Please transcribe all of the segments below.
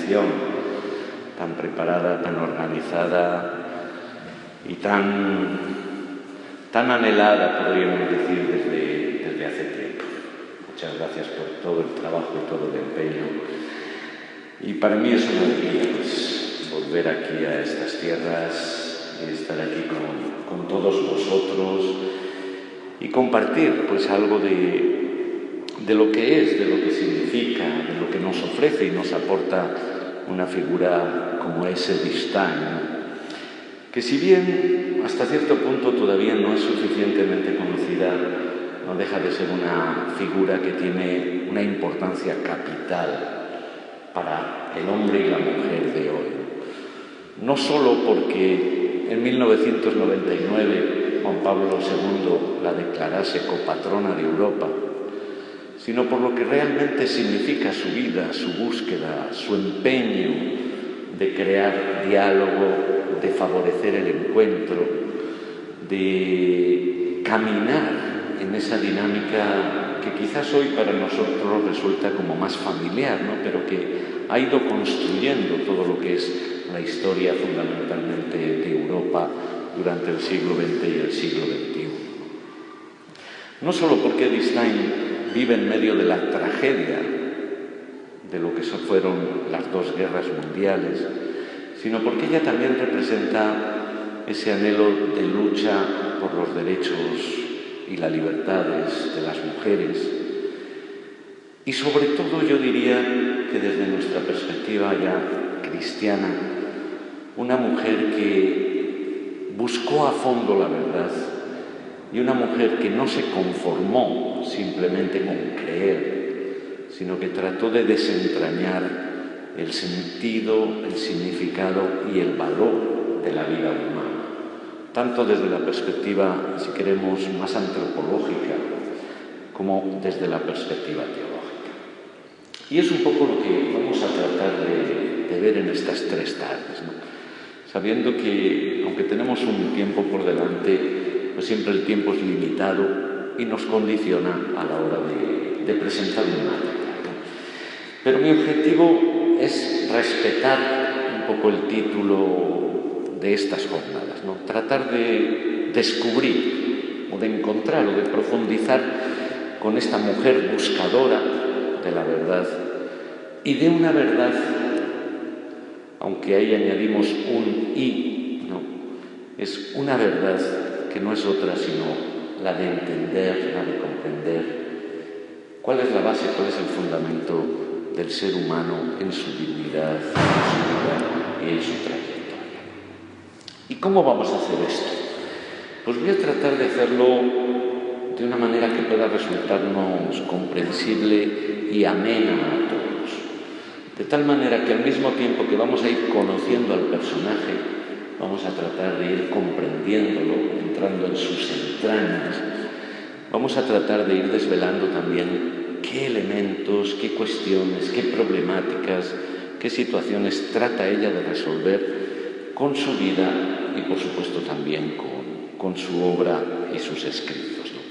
iluminación tan preparada, tan organizada y tan anhelada, podríamos decir, desde hace tiempo. Muchas gracias por todo el trabajo y todo el empeño. Y para mí es una alegría, pues, volver aquí a estas tierras y estar aquí con todos vosotros y compartir, pues, algo de lo que es, de lo que significa, de lo que nos ofrece y nos aporta una figura como es Edith Stein, que si bien hasta cierto punto todavía no es suficientemente conocida, no deja de ser una figura que tiene una importancia capital para el hombre y la mujer de hoy. No solo porque en 1999 Juan Pablo II la declarase copatrona de Europa, sino por lo que realmente significa su vida, su búsqueda, su empeño de crear diálogo, de favorecer el encuentro, de caminar en esa dinámica que quizás hoy para nosotros resulta como más familiar, ¿no? Pero que ha ido construyendo todo lo que es la historia fundamentalmente de Europa durante el siglo XX y el siglo XXI. No solo porque Edith Stein vive en medio de la tragedia de lo que fueron las dos guerras mundiales, sino porque ella también representa ese anhelo de lucha por los derechos y las libertades de las mujeres. Y sobre todo yo diría que desde nuestra perspectiva ya cristiana, una mujer que buscó a fondo la verdad y una mujer que no se conformó simplemente con creer, sino que trató de desentrañar el sentido, el significado y el valor de la vida humana, tanto desde la perspectiva, si queremos, más antropológica, como desde la perspectiva teológica. Y es un poco lo que vamos a tratar de ver en estas 3 tardes, ¿no? Sabiendo que, aunque tenemos un tiempo por delante, pues siempre el tiempo es limitado y nos condiciona a la hora de presentar un material, ¿no? Pero mi objetivo es respetar un poco el título de estas jornadas, ¿no? Tratar de descubrir o de encontrar o de profundizar con esta mujer buscadora de la verdad y de una verdad, aunque ahí añadimos un "y", ¿no? Es una verdad que no es otra sino la de entender, la de comprender cuál es la base, cuál es el fundamento del ser humano en su dignidad, en su vida y en su trayectoria. ¿Y cómo vamos a hacer esto? Pues voy a tratar de hacerlo de una manera que pueda resultarnos comprensible y amena a todos. De tal manera que al mismo tiempo que vamos a ir conociendo al personaje, vamos a tratar de ir comprendiéndolo, entrando en sus entrañas. Vamos a tratar de ir desvelando también qué elementos, qué cuestiones, qué problemáticas, qué situaciones trata ella de resolver con su vida y, por supuesto, también con su obra y sus escritos, ¿no?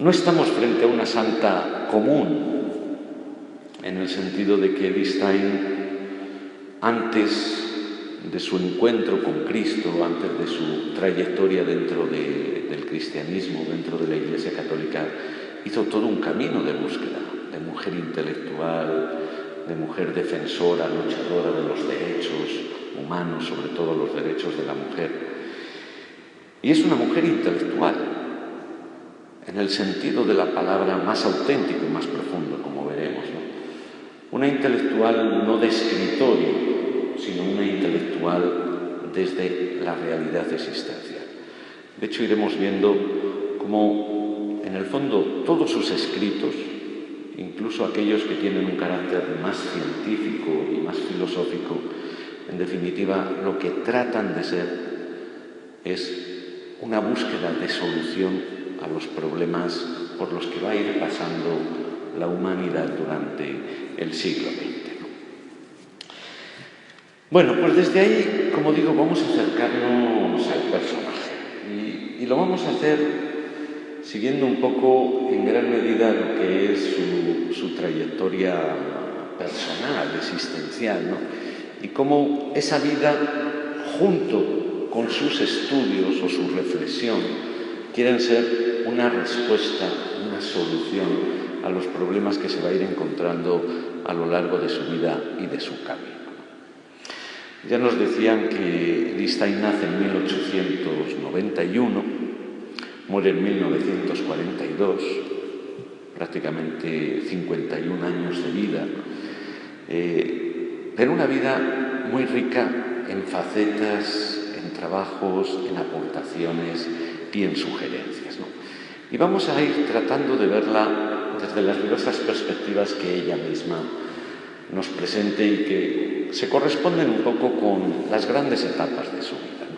No estamos frente a una santa común, en el sentido de que Edith Stein, antes de su encuentro con Cristo, antes de su trayectoria dentro del cristianismo, dentro de la Iglesia Católica, hizo todo un camino de búsqueda, de mujer intelectual, de mujer defensora, luchadora de los derechos humanos, sobre todo los derechos de la mujer. Y es una mujer intelectual, en el sentido de la palabra más auténtico y más profundo, como veremos, ¿no? Una intelectual no de escritorio, sino una intelectual desde la realidad existencial. De hecho, iremos viendo cómo, en el fondo, todos sus escritos, incluso aquellos que tienen un carácter más científico y más filosófico, en definitiva, lo que tratan de ser es una búsqueda de solución a los problemas por los que va a ir pasando la humanidad durante el siglo XX. Bueno, pues desde ahí, como digo, vamos a acercarnos al personaje y lo vamos a hacer siguiendo un poco, en gran medida, lo que es su trayectoria personal, existencial, ¿no? Y cómo esa vida, junto con sus estudios o su reflexión, quieren ser una respuesta, una solución a los problemas que se va a ir encontrando a lo largo de su vida y de su camino. Ya nos decían que Edith Stein nace en 1891, muere en 1942, prácticamente 51 años de vida, pero una vida muy rica en facetas, en trabajos, en aportaciones y en sugerencias, ¿no? Y vamos a ir tratando de verla desde las diversas perspectivas que ella misma nos presente y que se corresponden un poco con las grandes etapas de su vida, ¿no?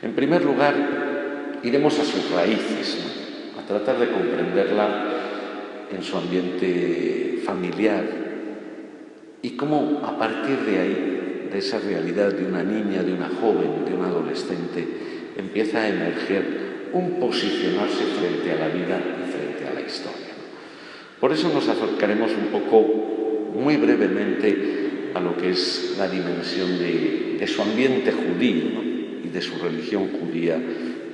En primer lugar, iremos a sus raíces, ¿no? A tratar de comprenderla en su ambiente familiar y cómo a partir de ahí, de esa realidad de una niña, de una joven, de una adolescente, empieza a emerger un posicionarse frente a la vida y frente a la historia, ¿no? Por eso nos acercaremos un poco, muy brevemente, a lo que es la dimensión de su ambiente judío, ¿no? Y de su religión judía,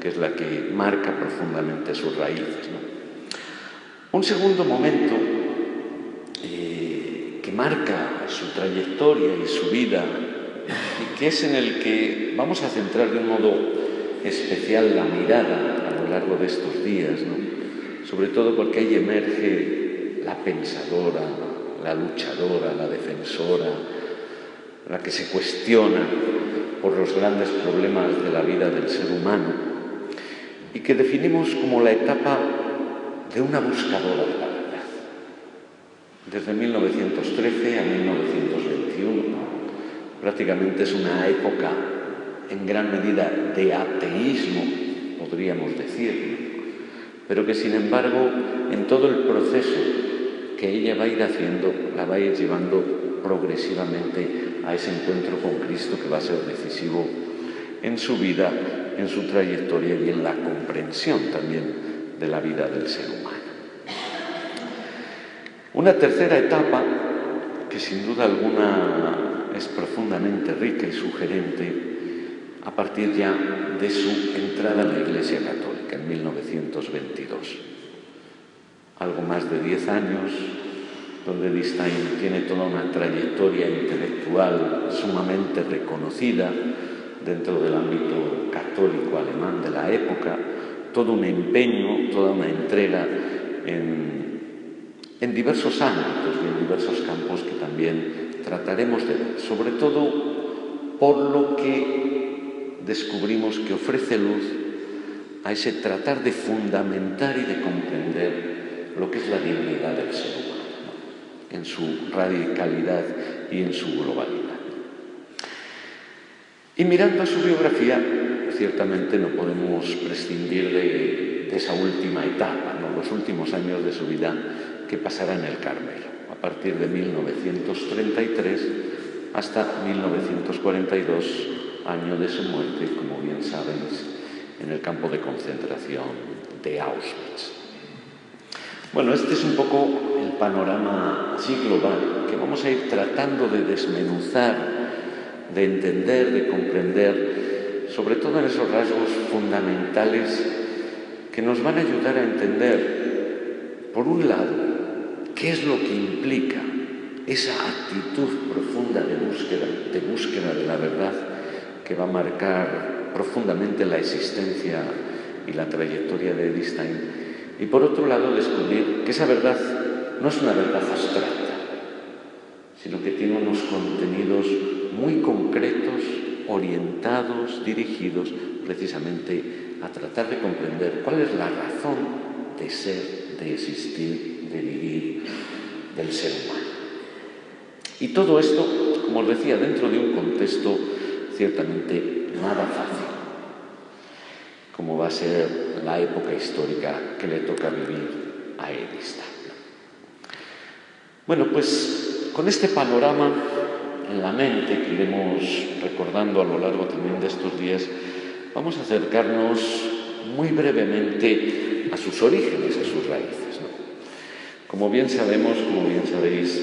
que es la que marca profundamente sus raíces, ¿no? Un segundo momento que marca su trayectoria y su vida, y que es en el que vamos a centrar de un modo especial la mirada a lo largo de estos días, ¿no? Sobre todo porque ahí emerge la pensadora, la luchadora, la defensora, la que se cuestiona por los grandes problemas de la vida del ser humano y que definimos como la etapa de una buscadora de la verdad. Desde 1913 a 1921, prácticamente es una época en gran medida de ateísmo, podríamos decir, pero que sin embargo en todo el proceso que ella va a ir haciendo, la va a ir llevando progresivamente a ese encuentro con Cristo que va a ser decisivo en su vida, en su trayectoria y en la comprensión también de la vida del ser humano. Una tercera etapa que sin duda alguna es profundamente rica y sugerente a partir ya de su entrada en la Iglesia Católica en 1922. Algo más de 10 años, donde Edith Stein tiene toda una trayectoria intelectual sumamente reconocida dentro del ámbito católico alemán de la época, todo un empeño, toda una entrega en diversos ámbitos y en diversos campos que también trataremos de ver, sobre todo por lo que descubrimos que ofrece luz a ese tratar de fundamentar y de comprender lo que es la dignidad del ser humano, ¿no? En su radicalidad y en su globalidad. Y mirando a su biografía, ciertamente no podemos prescindir de esa última etapa, ¿no? Los últimos años de su vida que pasará en el Carmelo, a partir de 1933 hasta 1942, año de su muerte, como bien sabéis, en el campo de concentración de Auschwitz. Bueno, este es un poco el panorama así global que vamos a ir tratando de desmenuzar, de entender, de comprender, sobre todo en esos rasgos fundamentales que nos van a ayudar a entender, por un lado, qué es lo que implica esa actitud profunda de búsqueda de la verdad que va a marcar profundamente la existencia y la trayectoria de Edith Stein, y por otro lado descubrir que esa verdad no es una verdad abstracta, sino que tiene unos contenidos muy concretos, orientados, dirigidos precisamente a tratar de comprender cuál es la razón de ser, de existir, de vivir del ser humano. Y todo esto, como os decía, dentro de un contexto ciertamente nada fácil, como va a ser la época histórica que le toca vivir a Edith Stein. Bueno, pues con este panorama en la mente que iremos recordando a lo largo también de estos días, vamos a acercarnos muy brevemente a sus orígenes, a sus raíces, ¿no? Como bien sabemos, como bien sabéis,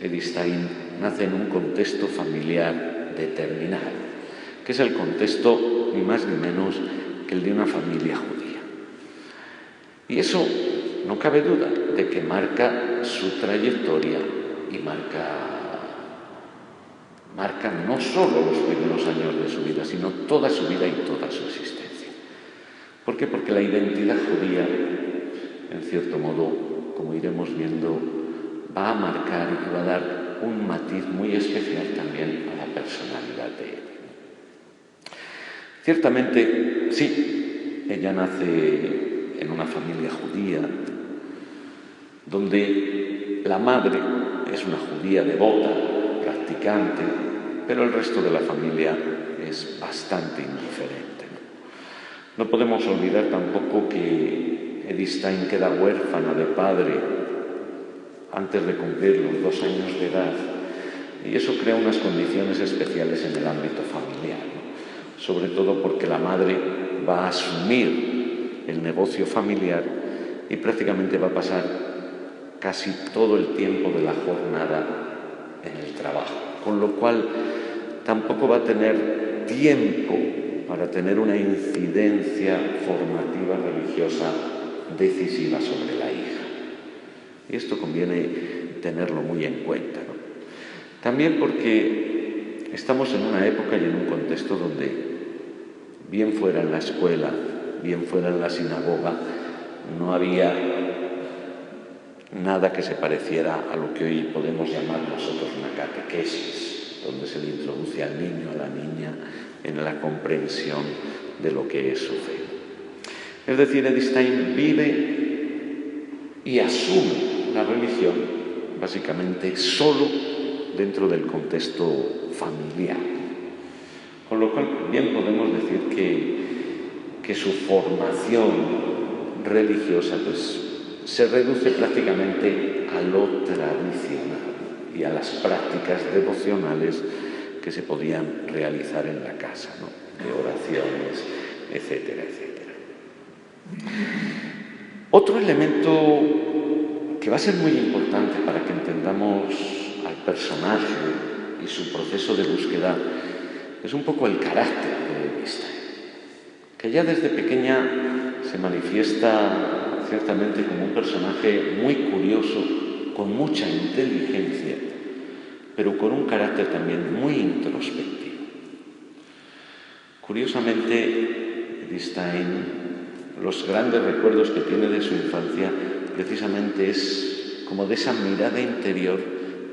Edith Stein nace en un contexto familiar determinado, que es el contexto ni más ni menos que el de una familia judía. Y eso no cabe duda de que marca su trayectoria y marca no solo los primeros años de su vida, sino toda su vida y toda su existencia. ¿Por qué? Porque la identidad judía, en cierto modo, como iremos viendo, va a marcar y va a dar un matiz muy especial también a la personalidad de él. Ciertamente, sí, ella nace en una familia judía, donde la madre es una judía devota, practicante, pero el resto de la familia es bastante indiferente. No podemos olvidar tampoco que Edith Stein queda huérfana de padre antes de cumplir los 2 años de edad, y eso crea unas condiciones especiales en el ámbito familiar, ¿no? Sobre todo porque la madre va a asumir el negocio familiar y prácticamente va a pasar casi todo el tiempo de la jornada en el trabajo, con lo cual tampoco va a tener tiempo para tener una incidencia formativa religiosa decisiva sobre la hija. Y esto conviene tenerlo muy en cuenta, ¿no? También porque estamos en una época y en un contexto donde, bien fuera en la escuela, bien fuera en la sinagoga, no había nada que se pareciera a lo que hoy podemos llamar nosotros una catequesis, donde se le introduce al niño, a la niña, en la comprensión de lo que es su fe. Es decir, Edith Stein vive y asume la religión básicamente solo dentro del contexto familiar. Con lo cual bien podemos decir que su formación religiosa se reduce prácticamente a lo tradicional y a las prácticas devocionales que se podían realizar en la casa, ¿no? De oraciones, etcétera, etcétera. Otro elemento que va a ser muy importante para que entendamos al personaje y su proceso de búsqueda es un poco el carácter de Edith Stein, que ya desde pequeña se manifiesta ciertamente como un personaje muy curioso, con mucha inteligencia, pero con un carácter también muy introspectivo. Curiosamente, Edith Stein, los grandes recuerdos que tiene de su infancia precisamente es como de esa mirada interior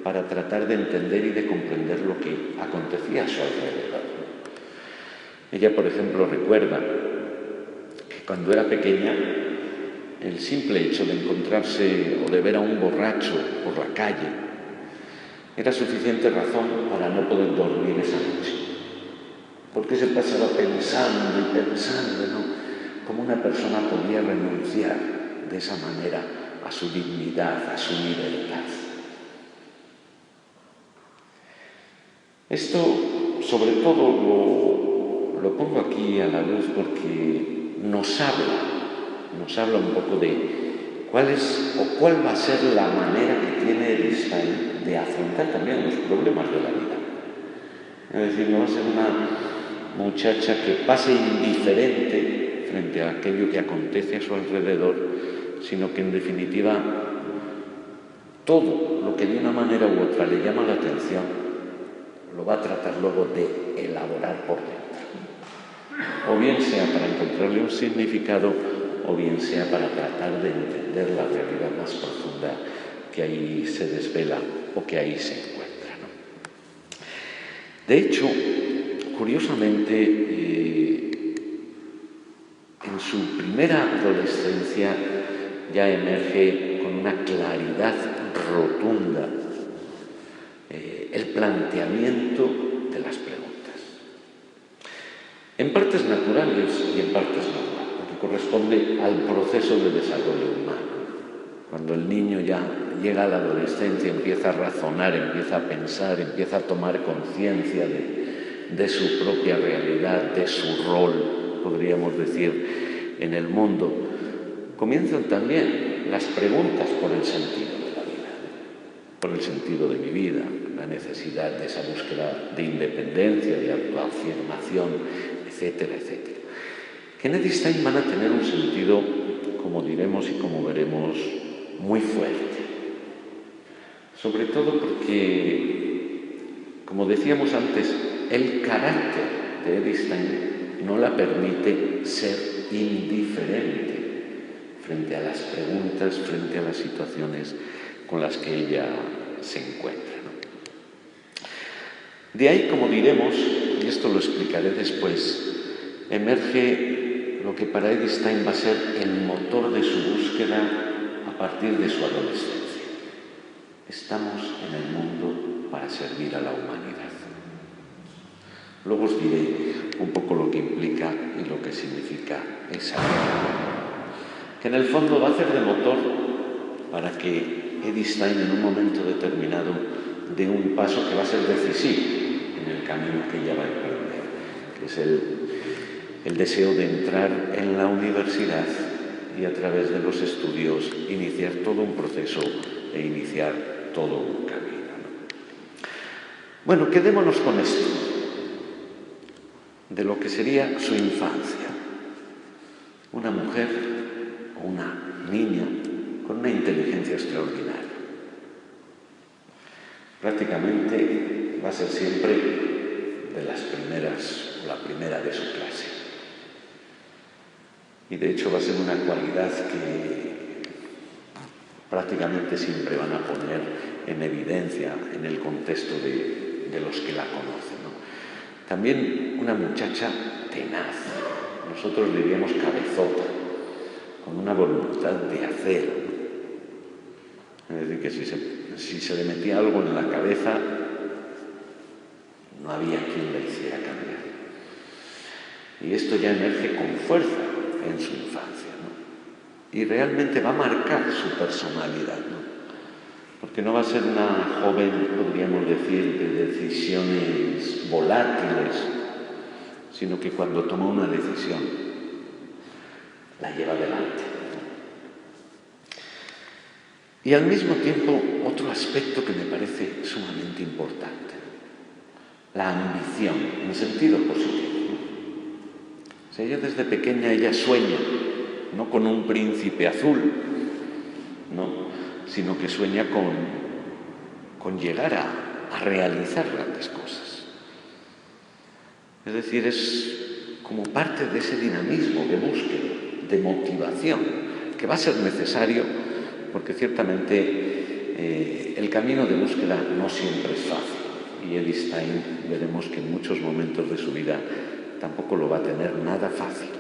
para tratar de entender y de comprender lo que acontecía a su alrededor. Ella, por ejemplo, recuerda que cuando era pequeña, el simple hecho de encontrarse o de ver a un borracho por la calle era suficiente razón para no poder dormir esa noche, porque se pasaba pensando y pensando, ¿no?, cómo una persona podía renunciar de esa manera a su dignidad, a su libertad. Esto, sobre todo, lo pongo aquí a la luz porque nos habla un poco de cuál va a ser la manera que tiene Edith Stein de afrontar también los problemas de la vida. Es decir, no va a ser una muchacha que pase indiferente frente a aquello que acontece a su alrededor, sino que en definitiva todo lo que de una manera u otra le llama la atención lo va a tratar luego de elaborar por dentro, o bien sea para encontrarle un significado, o bien sea para tratar de entender la realidad más profunda que ahí se desvela o que ahí se encuentra, ¿no? De hecho, curiosamente, en su primera adolescencia ya emerge con una claridad rotunda el planteamiento de las preguntas. En partes naturales y en partes no, porque corresponde al proceso de desarrollo humano. Cuando el niño ya llega a la adolescencia, empieza a razonar, empieza a pensar, empieza a tomar conciencia de su propia realidad, de su rol, podríamos decir, en el mundo, comienzan también las preguntas por el sentido de la vida. por el sentido de mi vida, la necesidad de esa búsqueda de independencia, de autoafirmación, etcétera, etcétera. Kenneth y Stein van a tener un sentido, como diremos y como veremos, muy fuerte. Sobre todo porque, como decíamos antes, el carácter de Edith Stein no la permite ser indiferente frente a las preguntas, frente a las situaciones con las que ella se encuentra, ¿no? De ahí, como diremos, y esto lo explicaré después, emerge lo que para Edith Stein va a ser el motor de su búsqueda a partir de su adolescencia. Estamos en el mundo para servir a la humanidad. Luego os diré un poco lo que implica y lo que significa esa idea, que en el fondo va a hacer de motor para que Edith Stein en un momento determinado dé un paso que va a ser decisivo en el camino que ella va a emprender, que es el deseo de entrar en la universidad y a través de los estudios iniciar todo un proceso e iniciar todo un camino, ¿no? Bueno, quedémonos con esto, de lo que sería su infancia. Una mujer o una niña con una inteligencia extraordinaria. Prácticamente va a ser siempre de las primeras, o la primera de su clase. Y de hecho va a ser una cualidad que prácticamente siempre van a poner en evidencia en el contexto de los que la conocen, ¿no? También una muchacha tenaz, nosotros diríamos cabezota, con una voluntad de hacer, ¿no? Es decir, que si se le metía algo en la cabeza, no había quien la hiciera cambiar. Y esto ya emerge con fuerza en su infancia, ¿no? Y realmente va a marcar su personalidad, ¿no? Porque no va a ser una joven, podríamos decir, de decisiones volátiles, sino que cuando toma una decisión, la lleva adelante. Y al mismo tiempo, otro aspecto que me parece sumamente importante, la ambición, en sentido positivo. O sea, ella desde pequeña, ella sueña, no con un príncipe azul, no, sino que sueña con llegar a realizar grandes cosas. Es decir, es como parte de ese dinamismo de búsqueda, de motivación, que va a ser necesario, porque ciertamente el camino de búsqueda no siempre es fácil. Y Edith Stein veremos que en muchos momentos de su vida tampoco lo va a tener nada fácil.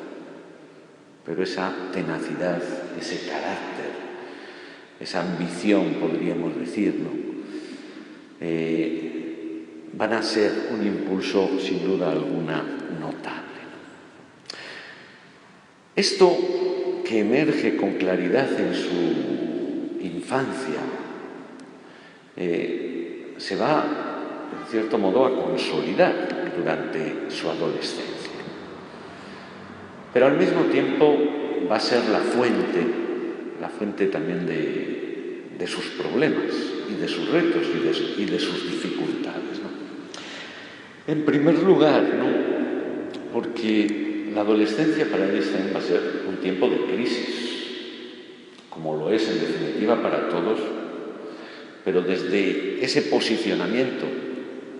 Pero esa tenacidad, ese carácter, esa ambición, podríamos decir, ¿no? Van a ser un impulso, sin duda alguna, notable. Esto que emerge con claridad en su infancia se va, en cierto modo, a consolidar durante su adolescencia. Pero al mismo tiempo va a ser la fuente también de sus problemas y de sus retos y de sus dificultades, ¿no? En primer lugar, ¿no? Porque la adolescencia para Edith Stein va a ser un tiempo de crisis, como lo es en definitiva para todos, pero desde ese posicionamiento,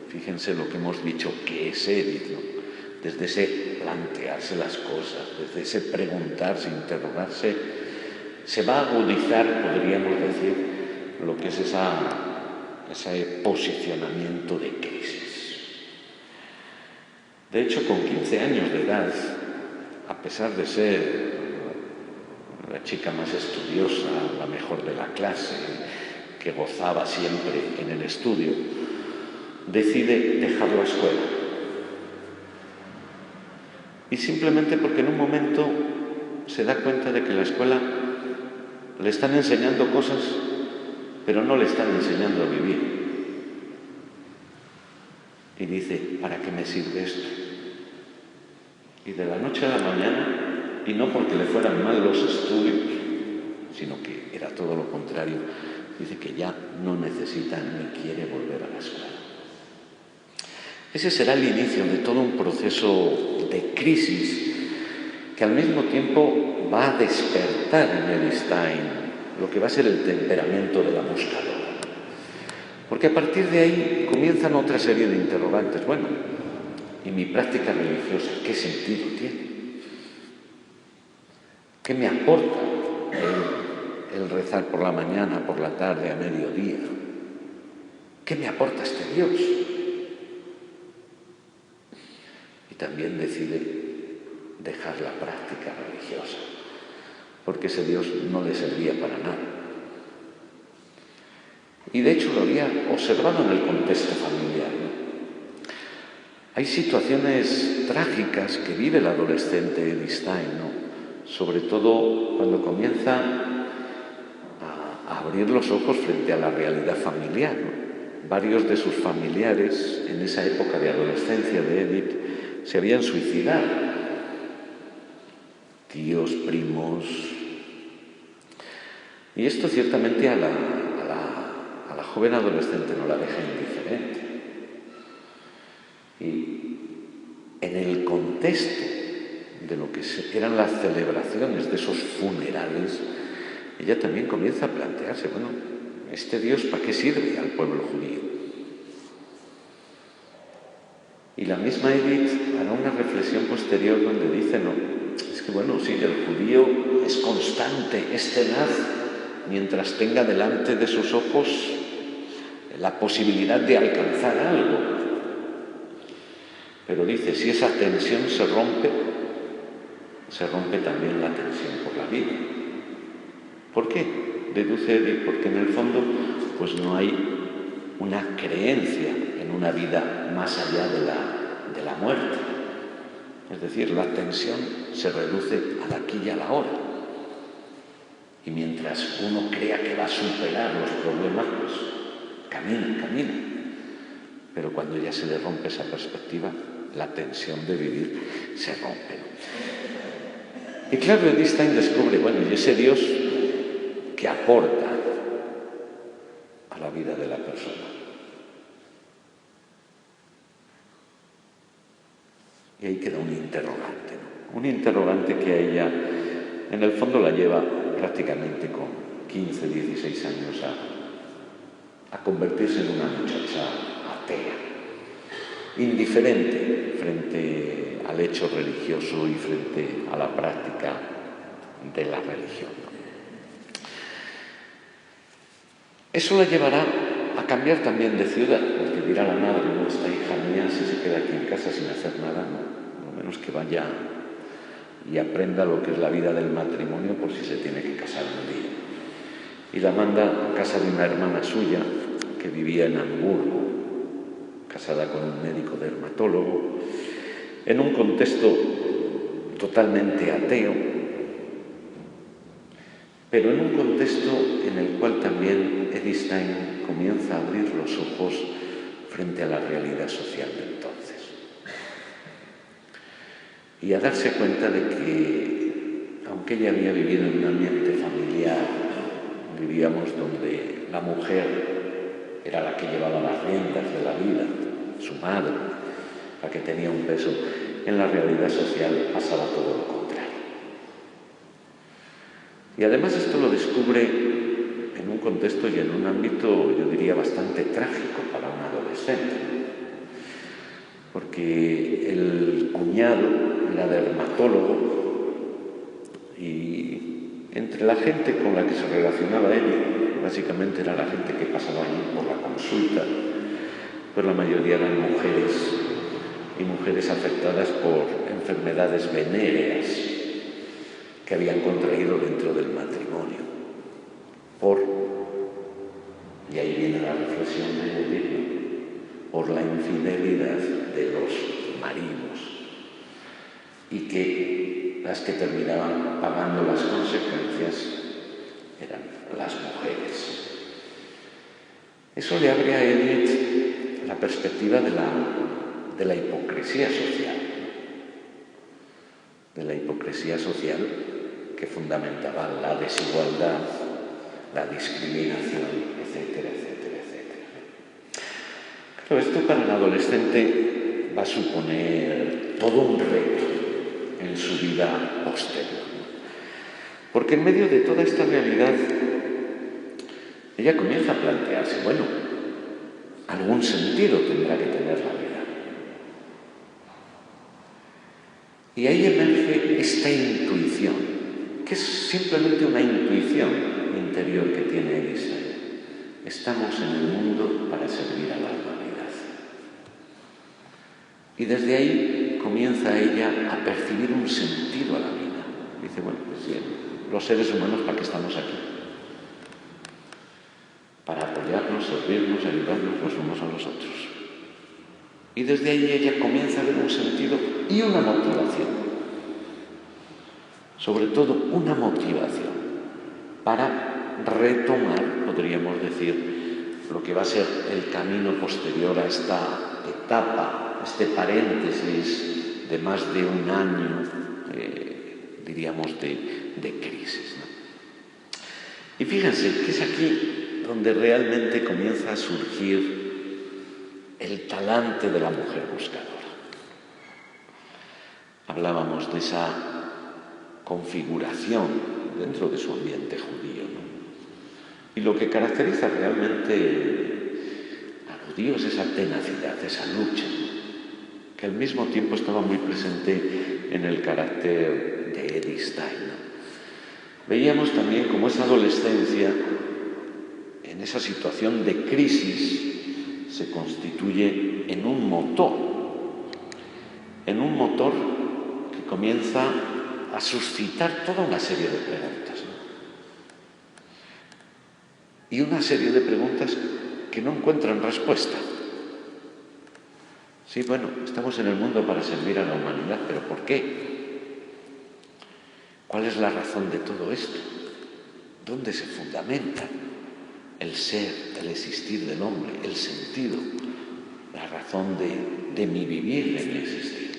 fíjense lo que hemos dicho que es Edith, ¿no? Desde ese plantearse las cosas, desde ese preguntarse, interrogarse, se va a agudizar, podríamos decir, lo que es ese posicionamiento de crisis. De hecho, con 15 años de edad, a pesar de ser la chica más estudiosa, la mejor de la clase, que gozaba siempre en el estudio, decide dejar la escuela. Y simplemente porque en un momento se da cuenta de que la escuela le están enseñando cosas, pero no le están enseñando a vivir. Y dice, ¿para qué me sirve esto? Y de la noche a la mañana, y no porque le fueran mal los estudios, sino que era todo lo contrario, Dice que ya no necesita ni quiere volver a la escuela. Ese será el inicio de todo un proceso de crisis que al mismo tiempo va a despertar en Edith Stein lo que va a ser el temperamento de la buscadora. Porque a partir de ahí comienzan otra serie de interrogantes. Bueno, ¿y mi práctica religiosa qué sentido tiene? ¿Qué me aporta el rezar por la mañana, por la tarde, a mediodía? ¿Qué me aporta este Dios? Y también decide dejar la práctica religiosa, porque ese Dios no le servía para nada. Y de hecho lo había observado en el contexto familiar, ¿no? Hay situaciones trágicas que vive el adolescente Edith Stein, ¿no? Sobre todo cuando comienza a abrir los ojos frente a la realidad familiar, ¿no? Varios de sus familiares en esa época de adolescencia de Edith se habían suicidado. Tíos, primos. Y esto ciertamente a la joven adolescente no la deja indiferente. Y en el contexto de lo que eran las celebraciones de esos funerales, ella también comienza a plantearse, bueno, ¿este Dios para qué sirve al pueblo judío? Y la misma Edith hará una reflexión posterior donde dice, no, es que bueno, sí, el judío es constante, es tenaz, mientras tenga delante de sus ojos la posibilidad de alcanzar algo. Pero dice, si esa tensión se rompe también la tensión por la vida. ¿Por qué? Deduce Edith, porque en el fondo pues no hay una creencia en una vida más allá de la muerte. Es decir, la tensión se reduce al aquí y a la hora. Y mientras uno crea que va a superar los problemas, pues camina. Pero cuando ya se le rompe esa perspectiva, la tensión de vivir se rompe. Y claro, Edith Stein descubre, bueno, y ese Dios que aporta a la vida de la persona. Y ahí queda un interrogante, ¿no? Un interrogante que a ella, en el fondo, la lleva prácticamente con 15, 16 años a convertirse en una muchacha atea, indiferente frente al hecho religioso y frente a la práctica de la religión. Eso la llevará a cambiar también de ciudad, porque dirá la madre, no, esta hija mía si se queda aquí en casa sin hacer nada, no, lo menos que vaya y aprenda lo que es la vida del matrimonio por si se tiene que casar un día. Y la manda a casa de una hermana suya que vivía en Hamburgo, casada con un médico dermatólogo, en un contexto totalmente ateo, pero en un contexto en el cual también Edith Stein comienza a abrir los ojos frente a la realidad social de entonces. Y a darse cuenta de que, aunque ella había vivido en un ambiente familiar, vivíamos donde la mujer era la que llevaba las riendas de la vida, su madre, la que tenía un peso, en la realidad social pasaba todo lo contrario. Y además esto lo descubre en un contexto y en un ámbito, yo diría, bastante trágico para un adolescente, porque el cuñado era dermatólogo y entre la gente con la que se relacionaba él, básicamente era la gente que pasaba allí por la consulta, pues la mayoría eran mujeres y mujeres afectadas por enfermedades venéreas que habían contraído dentro del matrimonio, y ahí viene la reflexión de Edith, por la infidelidad de los maridos, y que las que terminaban pagando las consecuencias eran las mujeres. Eso le abre a Edith la perspectiva de la hipocresía social, que fundamentaba la desigualdad, la discriminación, etcétera, etcétera, etcétera. Pero esto para el adolescente va a suponer todo un reto en su vida posterior. Porque en medio de toda esta realidad, ella comienza a plantearse, bueno, algún sentido tendrá que tener la vida. Y ahí emerge esta intuición, que es simplemente una intuición interior que tiene Einstein. Estamos en el mundo para servir a la humanidad. Y desde ahí comienza ella a percibir un sentido a la vida. Dice, bueno, pues bien, los seres humanos, ¿para qué estamos aquí? Para apoyarnos, servirnos, ayudarnos los unos a los otros. Y desde ahí ella comienza a ver un sentido y una motivación. Sobre todo una motivación para retomar, podríamos decir, lo que va a ser el camino posterior a esta etapa, este paréntesis de más de un año, diríamos, de crisis, ¿no? Y fíjense que es aquí donde realmente comienza a surgir el talante de la mujer buscadora. Hablábamos de esa configuración dentro de su ambiente judío, ¿no? Y lo que caracteriza realmente a los judíos es esa tenacidad, esa lucha, que al mismo tiempo estaba muy presente en el carácter de Edith Stein, ¿no? Veíamos también cómo esa adolescencia, en esa situación de crisis, se constituye en un motor que comienza a suscitar toda una serie de preguntas, ¿no? Y una serie de preguntas que no encuentran respuesta. Sí, bueno, estamos en el mundo para servir a la humanidad, pero ¿por qué? ¿Cuál es la razón de todo esto? ¿Dónde se fundamenta el ser, el existir del hombre, el sentido, la razón de mi vivir, de mi existir?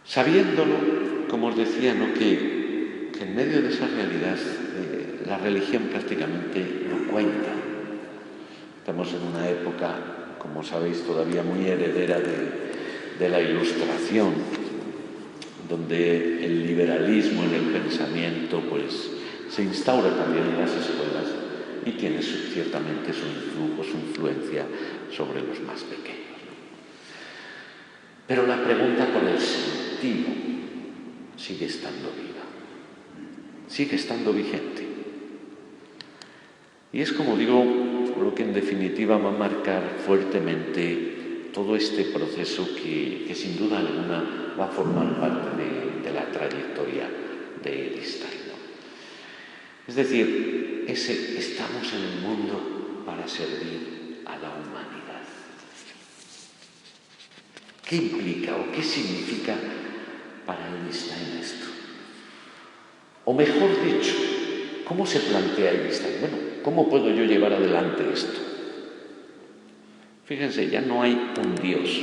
Sabiéndolo, como os decía, ¿no?, que en medio de esa realidad la religión prácticamente no cuenta. Estamos en una época, como sabéis, todavía muy heredera de la Ilustración, donde el liberalismo en el pensamiento pues se instaura también en las escuelas y tiene ciertamente su influjo, su influencia sobre los más pequeños, ¿no? Pero la pregunta por el sentido sigue estando viva, sigue estando vigente. Y es, como digo, lo que en definitiva va a marcar fuertemente todo este proceso que sin duda alguna va a formar parte de la trayectoria de Edith Stein, ¿no? Es decir, estamos en el mundo para servir a la humanidad. ¿Qué implica o qué significa para Edith Stein esto? O mejor dicho, ¿cómo se plantea Edith Stein? Bueno, ¿cómo puedo yo llevar adelante esto? Fíjense, ya no hay un Dios,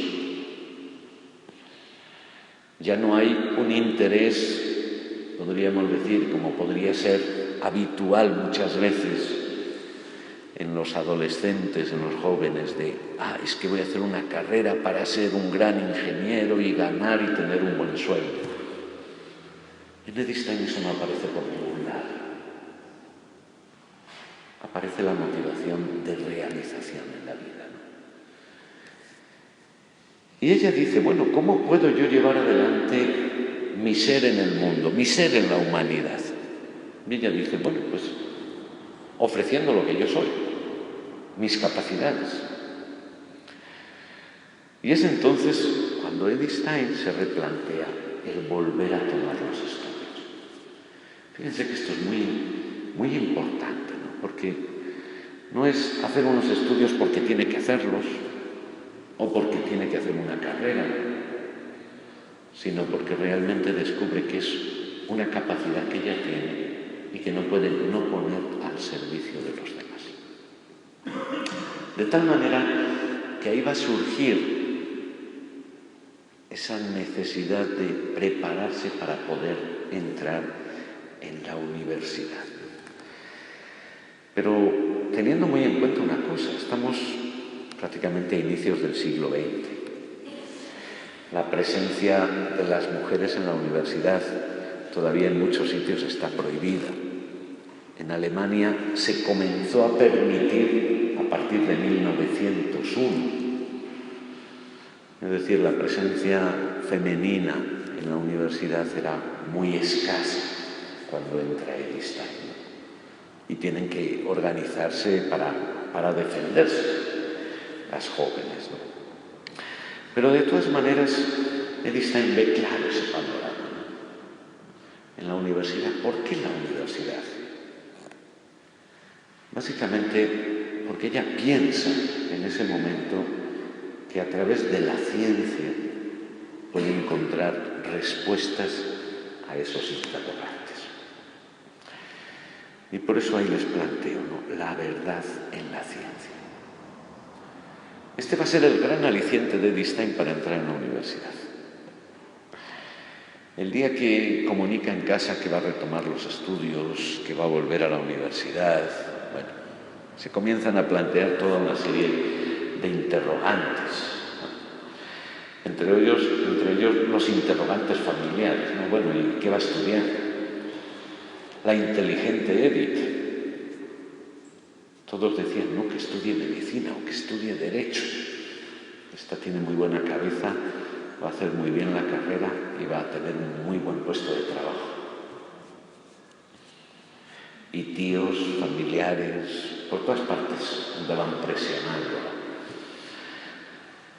ya no hay un interés, podríamos decir, como podría ser habitual muchas veces en los adolescentes, en los jóvenes, es que voy a hacer una carrera para ser un gran ingeniero y ganar y tener un buen sueldo. En Edith Stein eso no aparece por ningún lado. Aparece la motivación de realización en la vida, ¿no? Y ella dice, bueno, ¿cómo puedo yo llevar adelante mi ser en el mundo, mi ser en la humanidad? Y ella dice, bueno, pues ofreciendo lo que yo soy, mis capacidades. Y es entonces cuando Edith Stein se replantea el volver a tomar los estudios. Fíjense que esto es muy, muy importante, ¿no? Porque no es hacer unos estudios porque tiene que hacerlos o porque tiene que hacer una carrera, sino porque realmente descubre que es una capacidad que ella tiene y que no puede no poner al servicio de los demás. De tal manera que ahí va a surgir esa necesidad de prepararse para poder entrar en la universidad. Pero teniendo muy en cuenta una cosa, estamos prácticamente a inicios del siglo XX. La presencia de las mujeres en la universidad todavía en muchos sitios está prohibida. En Alemania se comenzó a permitir a partir de 1901. Es decir, la presencia femenina en la universidad era muy escasa cuando entra Edith Stein. Y tienen que organizarse para defenderse las jóvenes, ¿no? Pero de todas maneras, Edith Stein ve claro ese panorama, ¿no? En la universidad. ¿Por qué la universidad? Básicamente porque ella piensa en ese momento que a través de la ciencia puede encontrar respuestas a esos interrogantes. Y por eso ahí les planteo, ¿no?, la verdad en la ciencia. Este va a ser el gran aliciente de Edith Stein para entrar en la universidad. El día que comunica en casa que va a retomar los estudios, que va a volver a la universidad, bueno, se comienzan a plantear toda una serie de interrogantes, ¿no? Entre ellos los interrogantes familiares, ¿no? Bueno, ¿y qué va a estudiar? La inteligente Edith. Todos decían, no, que estudie medicina o que estudie derecho. Esta tiene muy buena cabeza, va a hacer muy bien la carrera y va a tener un muy buen puesto de trabajo. Y tíos, familiares, por todas partes andaban presionándola.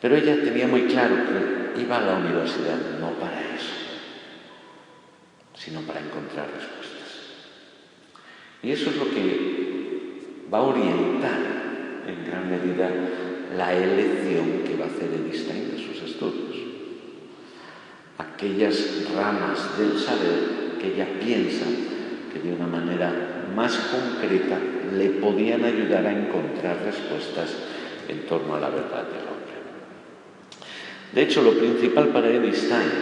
Pero ella tenía muy claro que iba a la universidad no para eso, sino para encontrar respuestas. Y eso es lo que va a orientar en gran medida la elección que va a hacer Edith Stein de sus estudios. Aquellas ramas del saber que ella piensa que de una manera más concreta le podían ayudar a encontrar respuestas en torno a la verdad del hombre. De hecho, lo principal para Edith Stein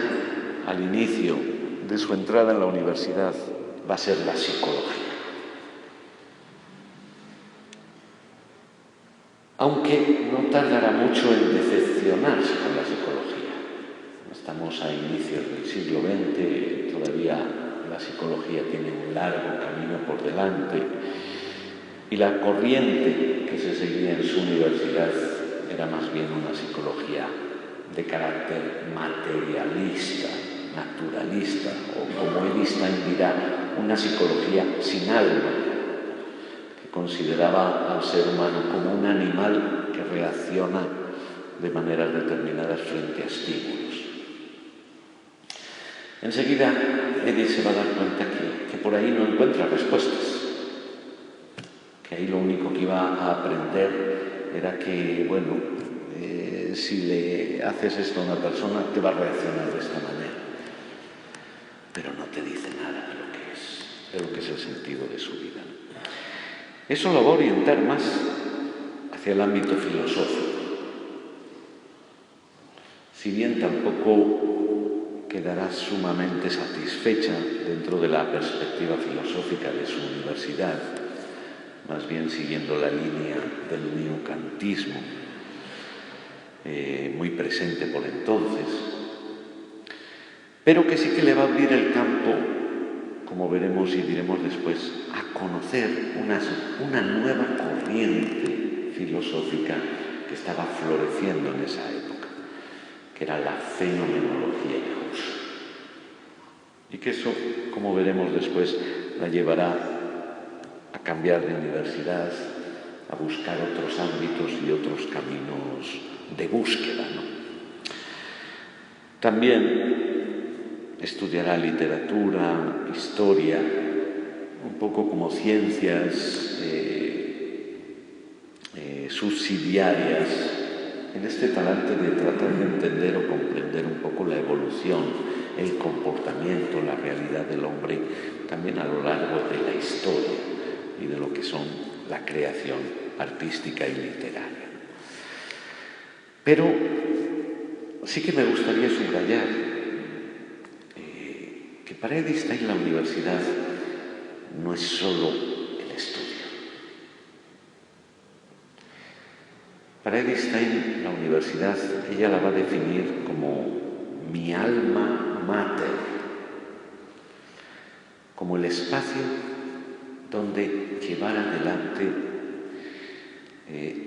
al inicio de su entrada en la universidad va a ser la psicología. Aunque no tardará mucho en decepcionarse con la psicología. Estamos a inicios del siglo XX, todavía la psicología tiene un largo camino por delante y la corriente que se seguía en su universidad era más bien una psicología de carácter materialista, naturalista, o como Edith Stein dirá, una psicología sin alma, que consideraba al ser humano como un animal que reacciona de maneras determinadas frente a estímulos. Enseguida Edith se va a dar cuenta que por ahí no encuentra respuestas, que ahí lo único que iba a aprender era que, bueno, si le haces esto a una persona te va a reaccionar de esta manera, pero no te dice nada de lo que es el sentido de su vida. Eso lo va a orientar más hacia el ámbito filosófico. Si bien tampoco quedará sumamente satisfecha dentro de la perspectiva filosófica de su universidad, más bien siguiendo la línea del neocantismo, muy presente por entonces, pero que sí que le va a abrir el campo, como veremos y diremos después, a conocer una nueva corriente filosófica que estaba floreciendo en esa época, que era la fenomenología de Husserl. Y que eso, como veremos después, la llevará a cambiar de universidad, a buscar otros ámbitos y otros caminos de búsqueda, ¿no? También estudiará literatura, historia, un poco como ciencias subsidiarias, en este talante de tratar de entender o comprender un poco la evolución, el comportamiento, la realidad del hombre, también a lo largo de la historia y de lo que son la creación artística y literaria. Pero sí que me gustaría subrayar que para Edith Stein la universidad no es solo el estudio. Para Edith Stein, la universidad, ella la va a definir como mi alma mater, como el espacio donde llevar adelante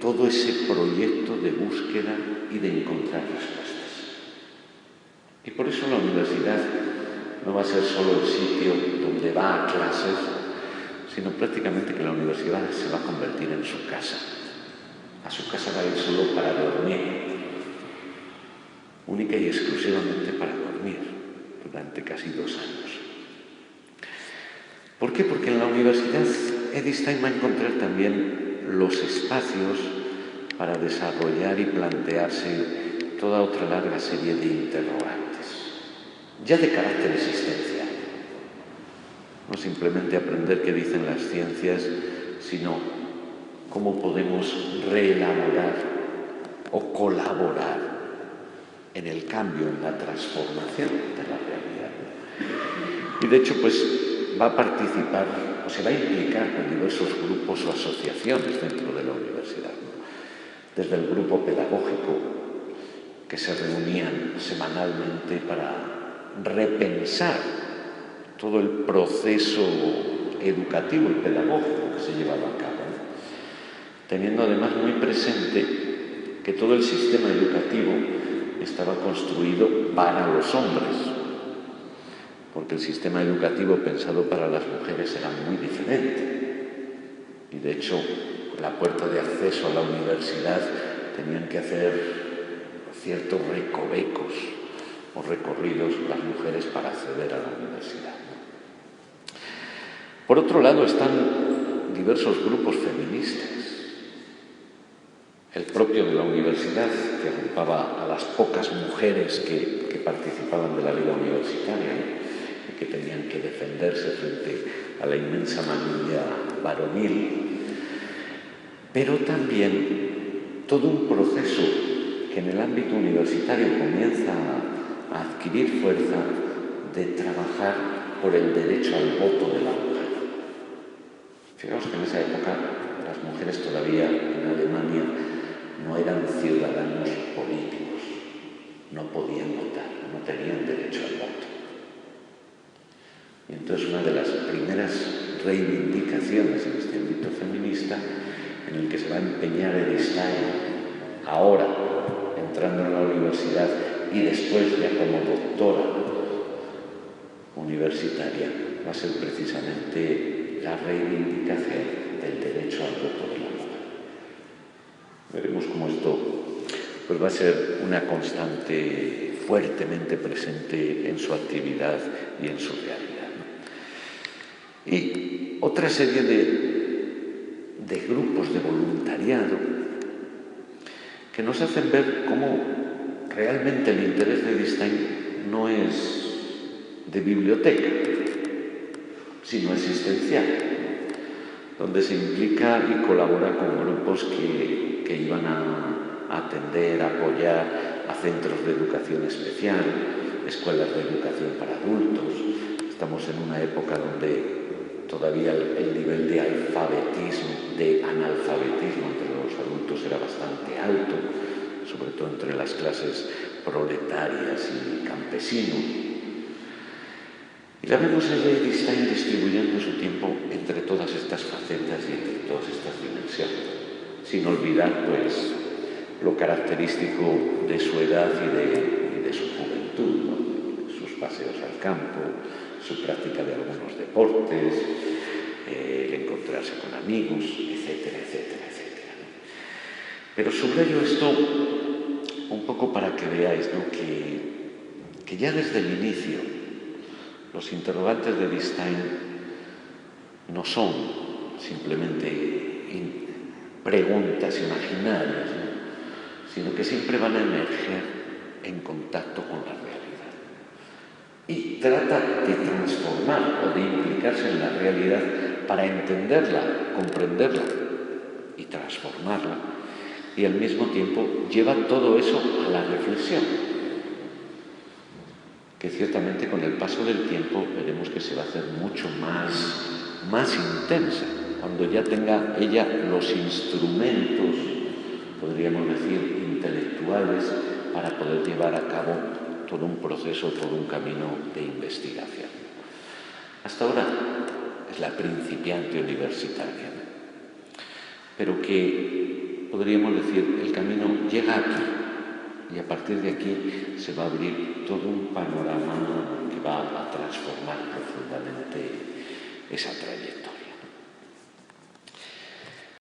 todo ese proyecto de búsqueda y de encontrar respuestas. Y por eso la universidad no va a ser solo el sitio donde va a clases, sino prácticamente que la universidad se va a convertir en su casa. A su casa va a ir solo para dormir, única y exclusivamente para dormir, durante casi 2 años. ¿Por qué? Porque en la universidad Edith Stein va a encontrar también los espacios para desarrollar y plantearse toda otra larga serie de interrogantes, ya de carácter existencial. No simplemente aprender qué dicen las ciencias, sino cómo podemos reelaborar o colaborar en el cambio, en la transformación de la realidad. Y de hecho, pues va a participar o se va a implicar con diversos grupos o asociaciones dentro de la universidad, ¿no? Desde el grupo pedagógico, que se reunían semanalmente para repensar todo el proceso educativo y pedagógico que se llevaba a cabo, ¿no? Teniendo además muy presente que todo el sistema educativo estaba construido para los hombres, porque el sistema educativo pensado para las mujeres era muy diferente. Y de hecho, la puerta de acceso a la universidad tenían que hacer ciertos recovecos o recorridos las mujeres para acceder a la universidad. Por otro lado, están diversos grupos feministas. El propio de la universidad, que agrupaba a las pocas mujeres que participaban de la vida universitaria, ¿no? Y que tenían que defenderse frente a la inmensa manilla varonil, pero también todo un proceso que en el ámbito universitario comienza a adquirir fuerza de trabajar por el derecho al voto de la mujer. Fijaos que en esa época las mujeres todavía en Alemania no eran ciudadanos políticos, no podían votar, no tenían derecho al voto. Y entonces una de las primeras reivindicaciones en este ámbito feminista en el que se va a empeñar Edith Stein, ahora entrando en la universidad y después ya como doctora universitaria, va a ser precisamente la reivindicación del derecho al voto de la mujer. Veremos cómo esto pues va a ser una constante fuertemente presente en su actividad y en su realidad. Y otra serie de grupos de voluntariado que nos hacen ver cómo realmente el interés de Edith Stein no es de biblioteca, sino existencial, donde se implica y colabora con grupos que iban a atender, a apoyar a centros de educación especial, escuelas de educación para adultos. Estamos en una época donde todavía el nivel de analfabetismo entre los adultos era bastante alto, sobre todo entre las clases proletarias y campesinos. Y la vemos a Edith Stein distribuyendo su tiempo entre todas estas facetas y entre todas estas dimensiones, sin olvidar pues lo característico de su edad y de su juventud, ¿no? Sus paseos al campo, su práctica de algunos deportes, el encontrarse con amigos, etcétera, etcétera, etcétera, ¿no? Pero subrayo esto un poco para que veáis, ¿no? que ya desde el inicio los interrogantes de Edith Stein no son simplemente preguntas imaginarias, ¿no? Sino que siempre van a emerger en contacto con la realidad. Y trata de transformar o de implicarse en la realidad para entenderla, comprenderla y transformarla. Y al mismo tiempo lleva todo eso a la reflexión, que ciertamente con el paso del tiempo veremos que se va a hacer mucho más intensa, cuando ya tenga ella los instrumentos podríamos decir, intelectuales para poder llevar a cabo todo un proceso, todo un camino de investigación. Hasta ahora es la principiante universitaria, pero que podríamos decir el camino llega aquí y a partir de aquí se va a abrir todo un panorama que va a transformar profundamente esa trayectoria.